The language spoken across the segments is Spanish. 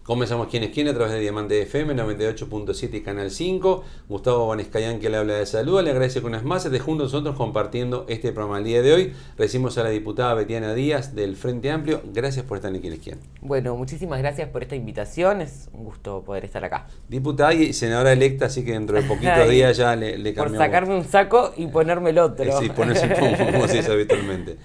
Comenzamos Quién es Quién a través de Diamante FM 98.7 y Canal 5. Gustavo Bonescayán, que le habla de salud, le agradece que unas más esté junto a nosotros compartiendo este programa el día de hoy. Recibimos a la diputada Betiana Díaz del Frente Amplio. Gracias por estar en Quién es Quién. Bueno, muchísimas gracias por esta invitación. Es un gusto poder estar acá. Diputada y senadora electa, así que dentro de poquitos días ya le cambiamos. Por sacarme un saco y ponerme el otro. Sí, ponerse como se dice habitualmente.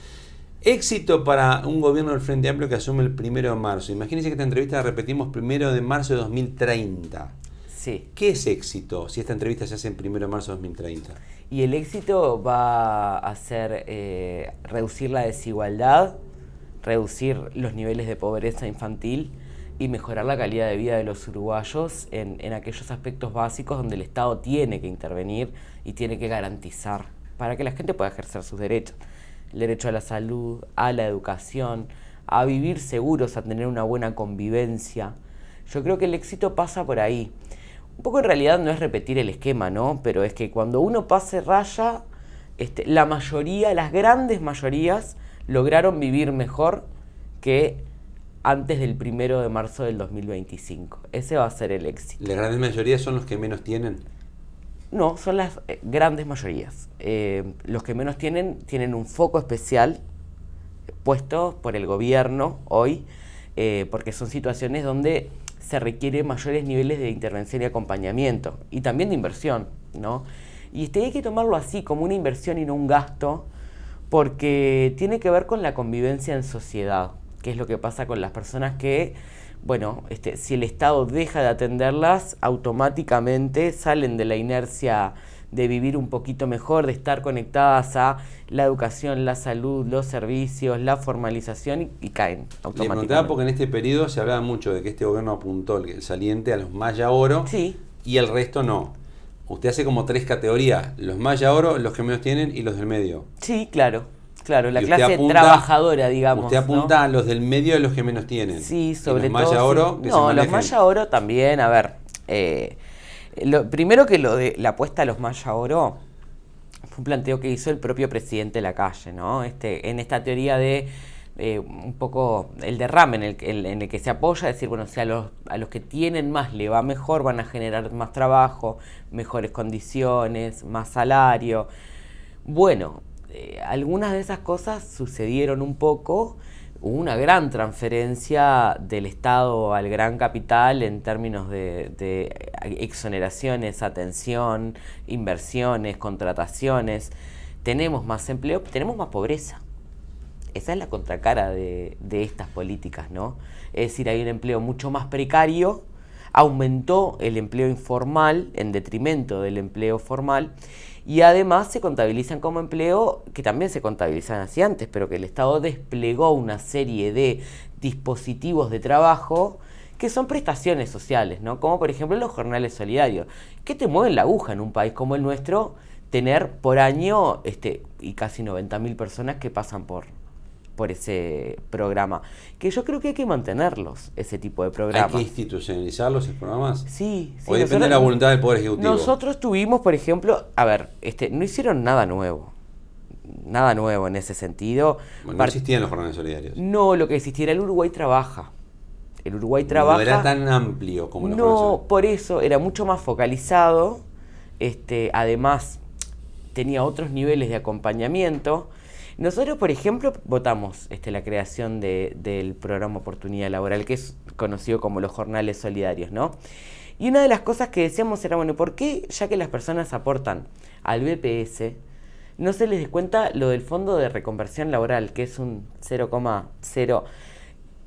Éxito para un gobierno del Frente Amplio que asume el 1 de marzo. Imagínense que esta entrevista la repetimos 1 de marzo de 2030. Sí. ¿Qué es éxito si esta entrevista se hace en 1 de marzo de 2030? Y el éxito va a ser reducir la desigualdad, reducir los niveles de pobreza infantil y mejorar la calidad de vida de los uruguayos en aquellos aspectos básicos donde el Estado tiene que intervenir y tiene que garantizar para que la gente pueda ejercer sus derechos. El derecho a la salud, a la educación, a vivir seguros, a tener una buena convivencia. Yo creo que el éxito pasa por ahí. Un poco en realidad no es repetir el esquema, ¿no? Pero es que cuando uno pase raya, la mayoría, las grandes mayorías, lograron vivir mejor que antes del 1 de marzo del 2025. Ese va a ser el éxito. ¿Las grandes mayorías son los que menos tienen? No, son las grandes mayorías. Los que menos tienen un foco especial puesto por el gobierno hoy, porque son situaciones donde se requieren mayores niveles de intervención y acompañamiento, y también de inversión, ¿no? Y hay que tomarlo así, como una inversión y no un gasto, porque tiene que ver con la convivencia en sociedad, que es lo que pasa con las personas que, bueno, si el Estado deja de atenderlas, automáticamente salen de la inercia de vivir un poquito mejor, de estar conectadas a la educación, la salud, los servicios, la formalización y caen automáticamente. Le preguntaba porque en este periodo se hablaba mucho de que este gobierno apuntó el saliente a los Maya Oro, sí, y el resto no. Usted hace como 3 categorías, los Maya Oro, los que menos tienen y los del medio. Sí, claro, la clase trabajadora, digamos. Usted apunta, ¿no?, a los del medio de los que menos tienen. Sí, sobre todo. Los Maya Oro, sí. No, los Maya Oro también, a ver. Primero que lo de la apuesta a los Maya Oro fue un planteo que hizo el propio presidente Lacalle, ¿no? En esta teoría de un poco el derrame en el que se apoya, decir, bueno, si a los que tienen más le va mejor, van a generar más trabajo, mejores condiciones, más salario. Bueno, algunas de esas cosas sucedieron un poco. Hubo una gran transferencia del Estado al gran capital en términos de exoneraciones, atención, inversiones, contrataciones. Tenemos más empleo, tenemos más pobreza. Esa es la contracara de estas políticas, ¿no? Es decir, hay un empleo mucho más precario, aumentó el empleo informal en detrimento del empleo formal, y además se contabilizan como empleo, que también se contabilizan así antes, pero que el Estado desplegó una serie de dispositivos de trabajo que son prestaciones sociales, ¿no? Como por ejemplo los jornales solidarios, que te mueven la aguja en un país como el nuestro, tener por año y casi 90.000 personas que pasan por ese programa, que yo creo que hay que mantenerlos, ese tipo de programas. ¿Hay que institucionalizarlos esos programas? Sí. ¿O depende de la voluntad del Poder Ejecutivo? Nosotros tuvimos, por ejemplo, no hicieron nada nuevo en ese sentido. Bueno, no existían los jornales solidarios. No, lo que existía era el Uruguay Trabaja. No era tan amplio como los jornales solidarios. No, por eso era mucho más focalizado, además tenía otros niveles de acompañamiento. Nosotros, por ejemplo, votamos la creación del programa Oportunidad Laboral, que es conocido como los jornales solidarios, ¿no? Y una de las cosas que decíamos era, bueno, ¿por qué, ya que las personas aportan al BPS, no se les descuenta lo del Fondo de Reconversión Laboral, que es un 0,0?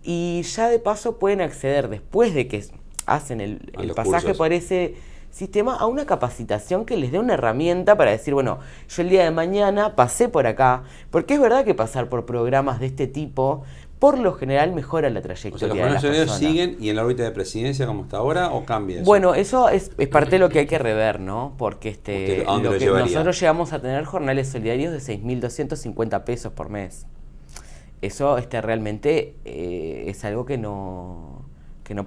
Y ya de paso pueden acceder, después de que hacen el pasaje por ese sistema, a una capacitación que les dé una herramienta para decir, bueno, yo el día de mañana pasé por acá, porque es verdad que pasar por programas de este tipo, por lo general mejora la trayectoria de las personas. ¿Los jornales solidarios siguen y en la órbita de presidencia como está ahora o cambia eso? Bueno, eso es parte de lo que hay que rever, ¿no? Porque nosotros llegamos a tener jornales solidarios de 6.250 pesos por mes. Eso realmente es algo que no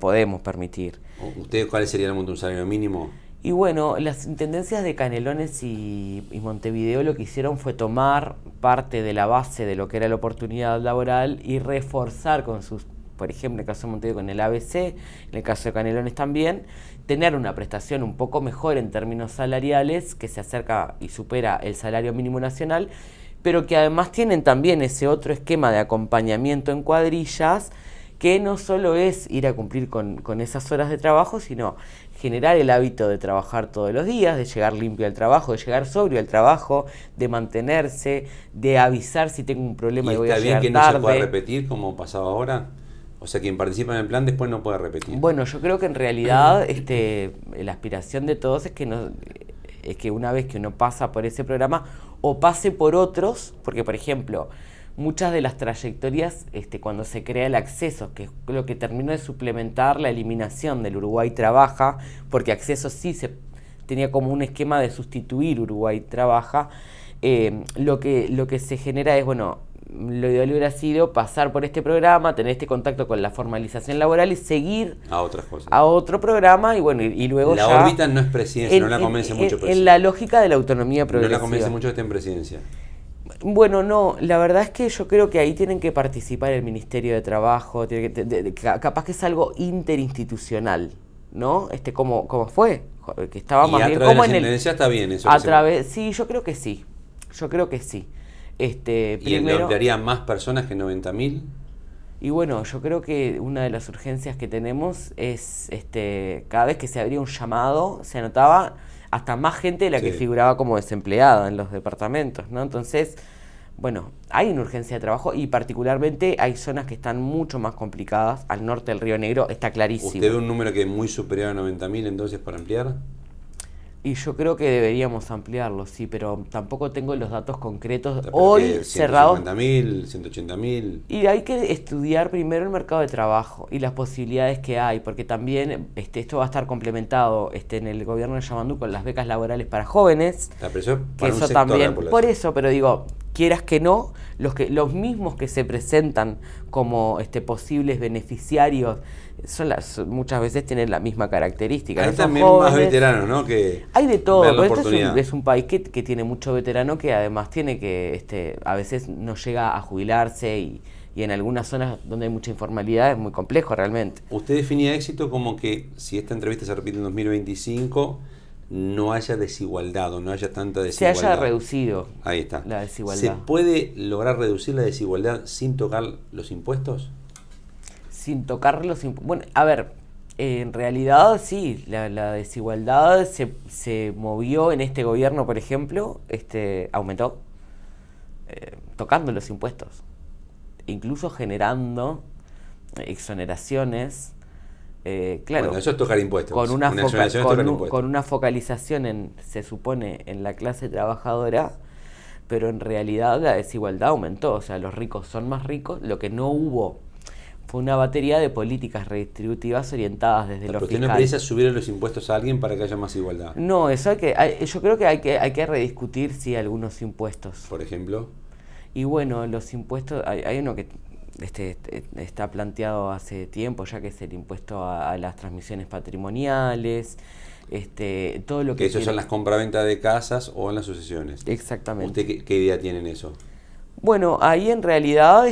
podemos permitir. ¿Ustedes cuál sería el monto de un salario mínimo? Y bueno, las intendencias de Canelones y Montevideo lo que hicieron fue tomar parte de la base de lo que era la oportunidad laboral y reforzar con sus por ejemplo, en el caso de Montevideo con el ABC, en el caso de Canelones también, tener una prestación un poco mejor en términos salariales, que se acerca y supera el salario mínimo nacional, pero que además tienen también ese otro esquema de acompañamiento en cuadrillas, que no solo es ir a cumplir con esas horas de trabajo, sino generar el hábito de trabajar todos los días, de llegar limpio al trabajo, de llegar sobrio al trabajo, de mantenerse, de avisar si tengo un problema y voy a llegar tarde. ¿Está bien que no se pueda repetir como pasaba ahora? O sea, quien participa en el plan después no puede repetir. Bueno, yo creo que en realidad la aspiración de todos es que una vez que uno pasa por ese programa o pase por otros, porque por ejemplo, muchas de las trayectorias, cuando se crea el acceso, que es lo que terminó de suplementar la eliminación del Uruguay Trabaja, porque acceso sí se tenía como un esquema de sustituir Uruguay Trabaja, lo que se genera es, bueno, lo ideal hubiera sido pasar por este programa, tener este contacto con la formalización laboral y seguir a otras cosas, a otro programa y bueno, y luego la ya... órbita no es presidencia, no la convence mucho presidencia. En la lógica de la autonomía progresiva. No la convence mucho que esté en presidencia. Bueno, no, la verdad es que yo creo que ahí tienen que participar el Ministerio de Trabajo, capaz que es algo interinstitucional, ¿no? Como fue, que estaba y más a bien través como de la en el... está bien eso. Sí, yo creo que sí, ¿Y primero, le emplearía más personas que 90.000? Y bueno, yo creo que una de las urgencias que tenemos es, cada vez que se abría un llamado, se anotaba hasta más gente de la que figuraba como desempleada en los departamentos, ¿no? Entonces, bueno, hay una urgencia de trabajo y particularmente hay zonas que están mucho más complicadas. Al norte del Río Negro está clarísimo. ¿Usted ve un número que es muy superior a 90.000 entonces para ampliar? Y yo creo que deberíamos ampliarlo, sí, pero tampoco tengo los datos concretos Pero hoy cerrados. 150.000, 180.000. Y hay que estudiar primero el mercado de trabajo y las posibilidades que hay, porque también esto va a estar complementado en el gobierno de Yamandú con las becas laborales para jóvenes. Pero eso Que para un eso sector de la también, población. por eso, pero digo, quieras que no, los mismos que se presentan como posibles beneficiarios muchas veces tienen la misma característica. Hay ¿no? también jóvenes, más veteranos, ¿no? Que hay de todo, ver la pero oportunidad. es un país que tiene mucho veterano que además tiene que, a veces no llega a jubilarse y en algunas zonas donde hay mucha informalidad es muy complejo realmente. Usted definía éxito como que si esta entrevista se repite en 2025 no haya desigualdad o no haya tanta desigualdad. Se haya reducido. Ahí está. La desigualdad. ¿Se puede lograr reducir la desigualdad sin tocar los impuestos? Sin tocar los impuestos. Bueno, a ver, en realidad sí, la desigualdad se movió en este gobierno, por ejemplo, aumentó, tocando los impuestos, incluso generando exoneraciones. Claro, bueno, eso es tocar impuestos. Con una focalización se supone, en la clase trabajadora, pero en realidad la desigualdad aumentó. O sea, los ricos son más ricos. Lo que no hubo fue una batería de políticas redistributivas orientadas desde lo fiscal. ¿Pero tiene prisa subir los impuestos a alguien para que haya más igualdad? No, eso yo creo que hay que rediscutir, sí, algunos impuestos. Por ejemplo. Y bueno, los impuestos, hay uno que está planteado hace tiempo ya, que es el impuesto a las transmisiones patrimoniales, todo lo que esos son las compraventas de casas o en las sucesiones. Exactamente. ¿Usted qué idea tiene en eso? Bueno, ahí en realidad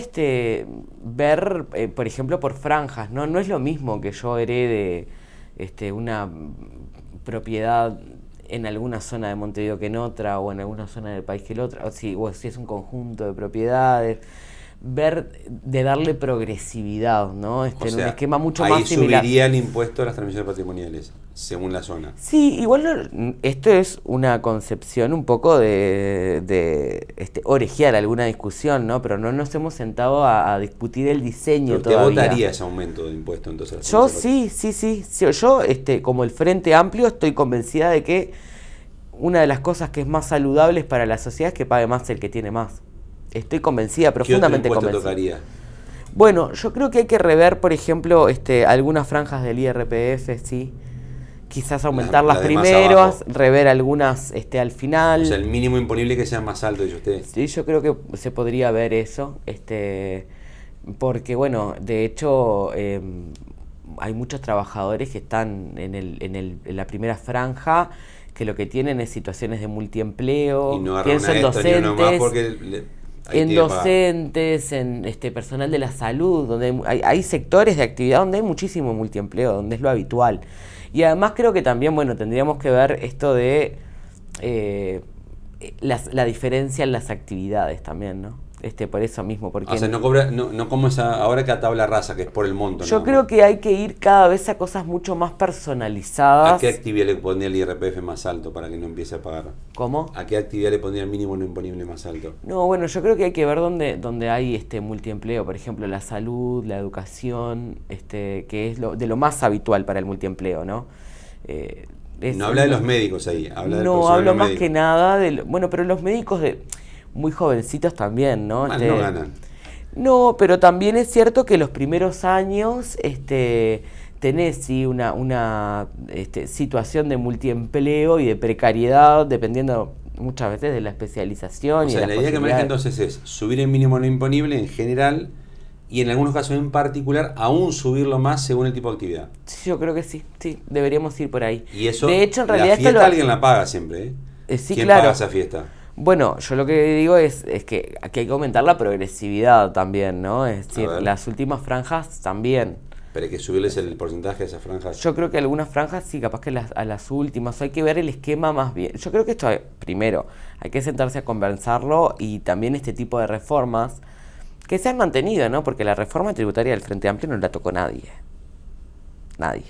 ver, por ejemplo, por franjas, ¿no? No es lo mismo que yo herede una propiedad en alguna zona de Montevideo que en otra, o en alguna zona del país que en otra, o si es un conjunto de propiedades. Ver de darle progresividad, ¿no? En un esquema mucho más similar. Ahí subiría el impuesto a las transmisiones patrimoniales, según la zona. Sí, igual esto es una concepción un poco de orejear alguna discusión, ¿no? Pero no nos hemos sentado a discutir el diseño todavía. ¿Usted votaría ese aumento de impuesto entonces? Yo sí. Yo, como el Frente Amplio, estoy convencida de que una de las cosas que es más saludables para la sociedad es que pague más el que tiene más. Estoy convencida, profundamente convencida. ¿Qué otro impuesto tocaría? Bueno, yo creo que hay que rever, por ejemplo, algunas franjas del IRPF, sí. Quizás aumentar las primeras, rever algunas al final. O sea, el mínimo imponible que sea más alto, dice usted. Sí, yo creo que se podría ver eso, porque, bueno, de hecho, hay muchos trabajadores que están en la primera franja, que lo que tienen es situaciones de multiempleo, y no pienso en docentes. más porque en docentes, en personal de la salud, donde hay sectores de actividad donde hay muchísimo multiempleo, donde es lo habitual. Y además creo que también, bueno, tendríamos que ver esto de la diferencia en las actividades también, ¿no? Por eso mismo, porque... O sea, no como esa, ahora que a tabla rasa, que es por el monto. Yo creo que hay que ir cada vez a cosas mucho más personalizadas. ¿A qué actividad le pondría el IRPF más alto para que no empiece a pagar? ¿Cómo? ¿A qué actividad le pondría el mínimo no imponible más alto? No, bueno, yo creo que hay que ver dónde hay multiempleo, por ejemplo, la salud, la educación, que es de lo más habitual para el multiempleo, ¿no? No habla de los médicos ahí, habla del No, personal hablo más médico. que nada bueno, pero los médicos muy jovencitos también, ¿no? No ganan. No, pero también es cierto que los primeros años tenés sí una situación de multiempleo y de precariedad, dependiendo muchas veces de la especialización. O sea, la idea que maneja entonces es subir el mínimo no imponible en general y en algunos casos en particular aún subirlo más según el tipo de actividad. Sí, yo creo que sí, deberíamos ir por ahí. Y eso, de hecho, en realidad, la fiesta alguien la paga siempre, ¿eh? Sí, ¿Quién claro. paga esa fiesta? Bueno, yo lo que digo es que aquí hay que aumentar la progresividad también, ¿no? Es decir, las últimas franjas también. Pero hay que subirles el porcentaje de esas franjas. Yo creo que algunas franjas sí, capaz que a las últimas. Hay que ver el esquema más bien. Yo creo que esto, primero, hay que sentarse a conversarlo y también este tipo de reformas que se han mantenido, ¿no? Porque la reforma tributaria del Frente Amplio no la tocó nadie. Nadie.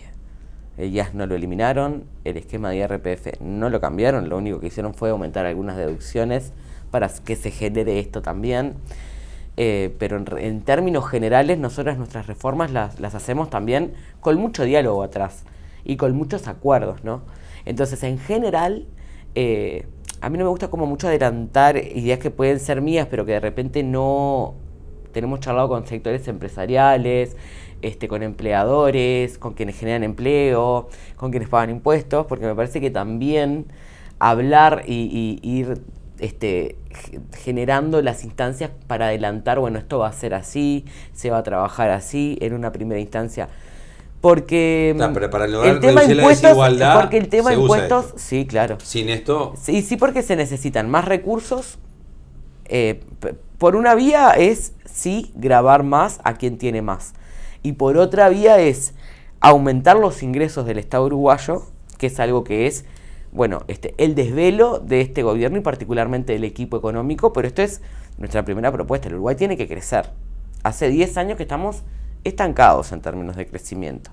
Ellas no lo eliminaron, el esquema de IRPF no lo cambiaron, lo único que hicieron fue aumentar algunas deducciones para que se genere esto también. Pero en términos generales, nosotros nuestras reformas las hacemos también con mucho diálogo atrás y con muchos acuerdos, ¿no? Entonces, en general, a mí no me gusta como mucho adelantar ideas que pueden ser mías, pero que de repente no tenemos charlado con sectores empresariales, con empleadores, con quienes generan empleo, con quienes pagan impuestos, porque me parece que también hablar y ir generando las instancias para adelantar, bueno, esto va a ser así, se va a trabajar así en una primera instancia. Porque pero para lograr el tema impuestos, la desigualdad, porque el tema impuestos, sí, claro. Sin esto... Sí, porque se necesitan más recursos. Por una vía es, sí, gravar más a quien tiene más. Y por otra vía es aumentar los ingresos del Estado uruguayo, que es algo que es, bueno, el desvelo de este gobierno y particularmente del equipo económico, pero esto es nuestra primera propuesta. El Uruguay tiene que crecer. Hace 10 años que estamos estancados en términos de crecimiento.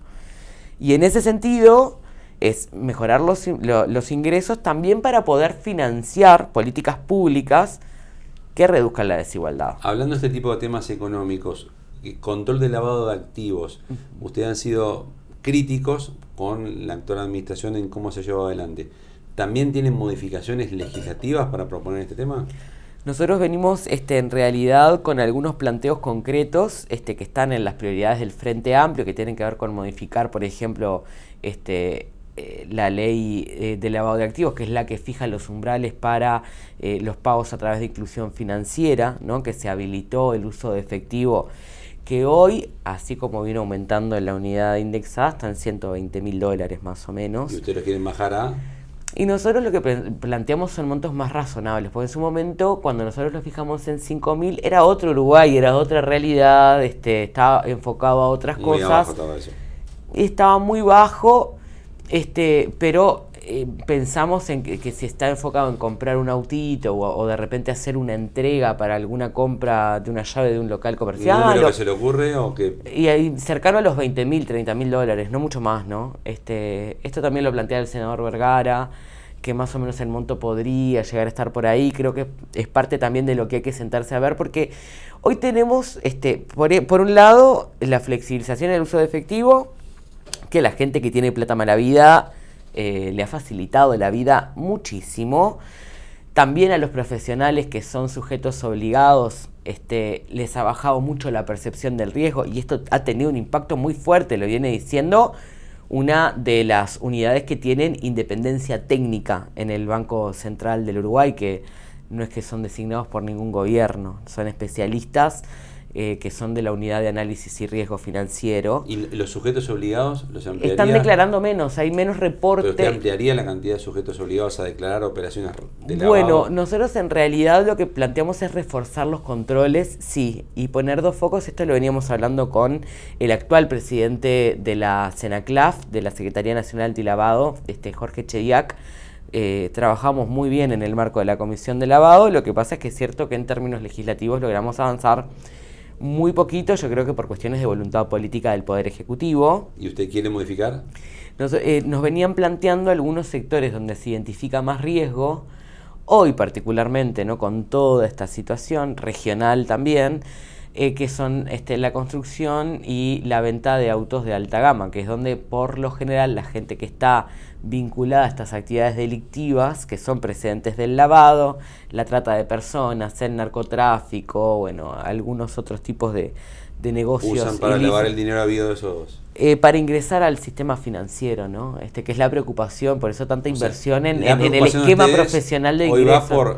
Y en ese sentido es mejorar los ingresos también para poder financiar políticas públicas que reduzcan la desigualdad. Hablando de este tipo de temas económicos, control de lavado de activos, ustedes han sido críticos con la actual administración en cómo se lleva adelante. ¿También tienen modificaciones legislativas para proponer este tema? Nosotros venimos en realidad con algunos planteos concretos que están en las prioridades del Frente Amplio, que tienen que ver con modificar, por ejemplo, la ley de lavado de activos, que es la que fija los umbrales para los pagos a través de inclusión financiera, ¿no? Que se habilitó el uso de efectivo, que hoy, así como vino aumentando en la unidad indexada, están $120.000 más o menos. ¿Y ustedes lo quieren bajar a...? Y nosotros lo que planteamos son montos más razonables, porque en su momento, cuando nosotros lo fijamos en 5.000, era otro Uruguay, era otra realidad, estaba enfocado a otras cosas. Muy abajo estaba eso. Estaba muy bajo, pero pensamos en que si está enfocado en comprar un autito o de repente hacer una entrega para alguna compra de una llave de un local comercial. ¿Un número que se le ocurre o qué? Y ahí cercano a los $20.000, $30.000, no mucho más, ¿no? Esto también lo plantea el senador Vergara, que más o menos el monto podría llegar a estar por ahí. Creo que es parte también de lo que hay que sentarse a ver, porque hoy tenemos, por un lado, la flexibilización del uso de efectivo, que la gente que tiene plata mala vida le ha facilitado la vida muchísimo. También a los profesionales que son sujetos obligados les ha bajado mucho la percepción del riesgo, y esto ha tenido un impacto muy fuerte, lo viene diciendo una de las unidades que tienen independencia técnica en el Banco Central del Uruguay, que no es que son designados por ningún gobierno, son especialistas que son de la Unidad de Análisis y Riesgo Financiero. ¿Y los sujetos obligados los ampliaría? Están declarando menos, hay menos reporte. ¿Pero usted ampliaría la cantidad de sujetos obligados a declarar operaciones de lavado? Bueno, nosotros en realidad lo que planteamos es reforzar los controles, sí, y poner dos focos. Esto lo veníamos hablando con el actual presidente de la CENACLAF, de la Secretaría Nacional Antilavado, Jorge Chediak. Trabajamos muy bien en el marco de la Comisión de Lavado. Lo que pasa es que es cierto que en términos legislativos logramos avanzar muy poquito, yo creo que por cuestiones de voluntad política del Poder Ejecutivo. ¿Y usted quiere modificar? Nos venían planteando algunos sectores donde se identifica más riesgo, hoy particularmente, ¿no?, con toda esta situación regional también, que son la construcción y la venta de autos de alta gama, que es donde por lo general la gente que está vinculada a estas actividades delictivas, que son precedentes del lavado, la trata de personas, el narcotráfico, bueno, algunos otros tipos de negocios. Usan para lavar el dinero habido de esos. Para ingresar al sistema financiero, ¿no? Que es la preocupación, por eso tanta inversión en el esquema profesional de ingreso. Hoy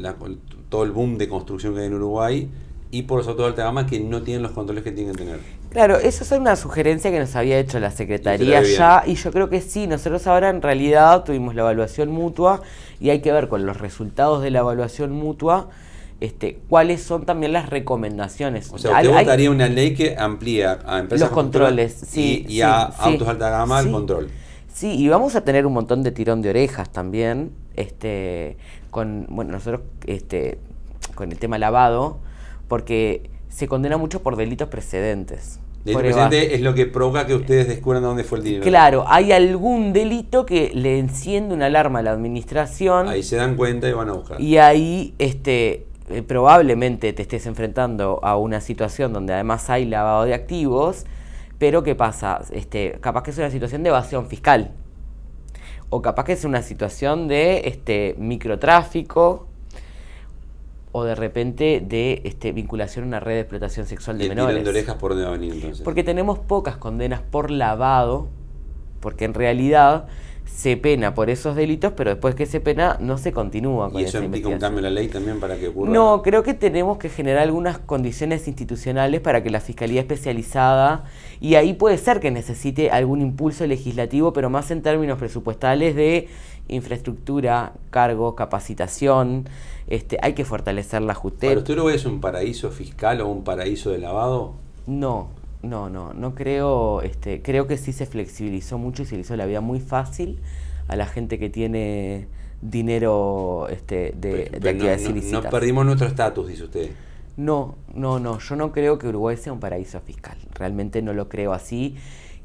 va por todo el boom de construcción que hay en Uruguay y por los autos de alta gama que no tienen los controles que tienen que tener. Claro, eso es una sugerencia que nos había hecho la Secretaría ya, y yo creo que sí, nosotros ahora en realidad tuvimos la evaluación mutua y hay que ver con los resultados de la evaluación mutua cuáles son también las recomendaciones. O sea, usted votaría una ley que amplía a empresas los controles, sí, y a autos de alta gama el control. Sí, y vamos a tener un montón de tirón de orejas también, nosotros con el tema lavado, porque se condena mucho por delitos precedentes. Delito precedente es lo que provoca que ustedes descubran dónde fue el dinero. Claro, hay algún delito que le enciende una alarma a la administración. Ahí se dan cuenta y van a buscar. Y ahí probablemente te estés enfrentando a una situación donde además hay lavado de activos, pero ¿qué pasa? Capaz que es una situación de evasión fiscal, o capaz que es una situación de microtráfico, o de repente de vinculación a una red de explotación sexual de menores. ¿Y el tirón de orejas por dónde va a venir entonces? Porque tenemos pocas condenas por lavado, porque en realidad se pena por esos delitos, pero después que se pena no se continúa con esa investigación. ¿Y eso implica un cambio en la ley también para que ocurra? No, creo que tenemos que generar algunas condiciones institucionales para que la Fiscalía Especializada, y ahí puede ser que necesite algún impulso legislativo, pero más en términos presupuestales de infraestructura, cargo, capacitación. Hay que fortalecer la JUTEP. ¿Para usted Uruguay es un paraíso fiscal o un paraíso de lavado? No creo. Creo que sí se flexibilizó mucho y se le hizo la vida muy fácil a la gente que tiene dinero de actividades ilícitas. No perdimos nuestro estatus, dice usted. No, yo no creo que Uruguay sea un paraíso fiscal, realmente no lo creo así.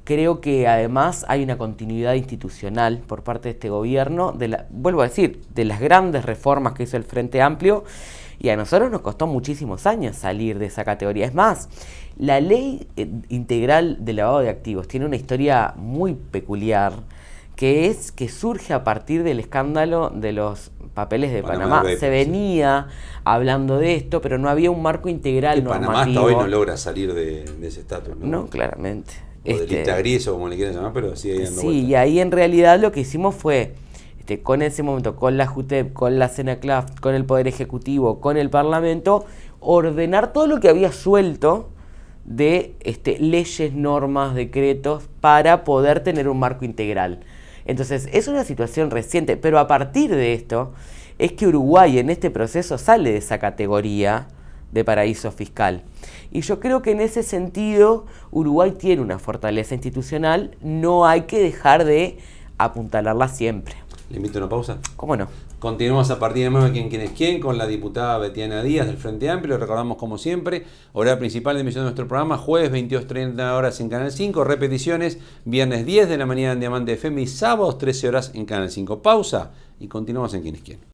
Creo que además hay una continuidad institucional por parte de este gobierno, vuelvo a decir, de las grandes reformas que hizo el Frente Amplio, y a nosotros nos costó muchísimos años salir de esa categoría. Es más, la ley integral de lavado de activos tiene una historia muy peculiar, que surge a partir del escándalo de los papeles de Panamá. Se venía hablando de esto, pero no había un marco integral normativo. Panamá hasta hoy no logra salir de ese estatus, ¿no? No, claramente. O de lista gris, o como le quieran llamar, pero sí ahí dando vuelta. Y ahí en realidad lo que hicimos fue, con ese momento, con la JUTEP, con la CENACLAF, con el Poder Ejecutivo, con el Parlamento, ordenar todo lo que había suelto de leyes, normas, decretos, para poder tener un marco integral. Entonces, es una situación reciente, pero a partir de esto, es que Uruguay en este proceso sale de esa categoría de paraíso fiscal. Y yo creo que en ese sentido Uruguay tiene una fortaleza institucional, no hay que dejar de apuntalarla siempre. ¿Le invito a una pausa? ¿Cómo no? Continuamos a partir de nuevo de ¿Quién es quién? Con la diputada Betiana Díaz del Frente Amplio. Recordamos como siempre, horario principal de emisión de nuestro programa, jueves 22:30 horas en Canal 5, repeticiones viernes 10 de la mañana en Diamante FM y sábados 13 horas en Canal 5. Pausa y continuamos en ¿Quién es quién?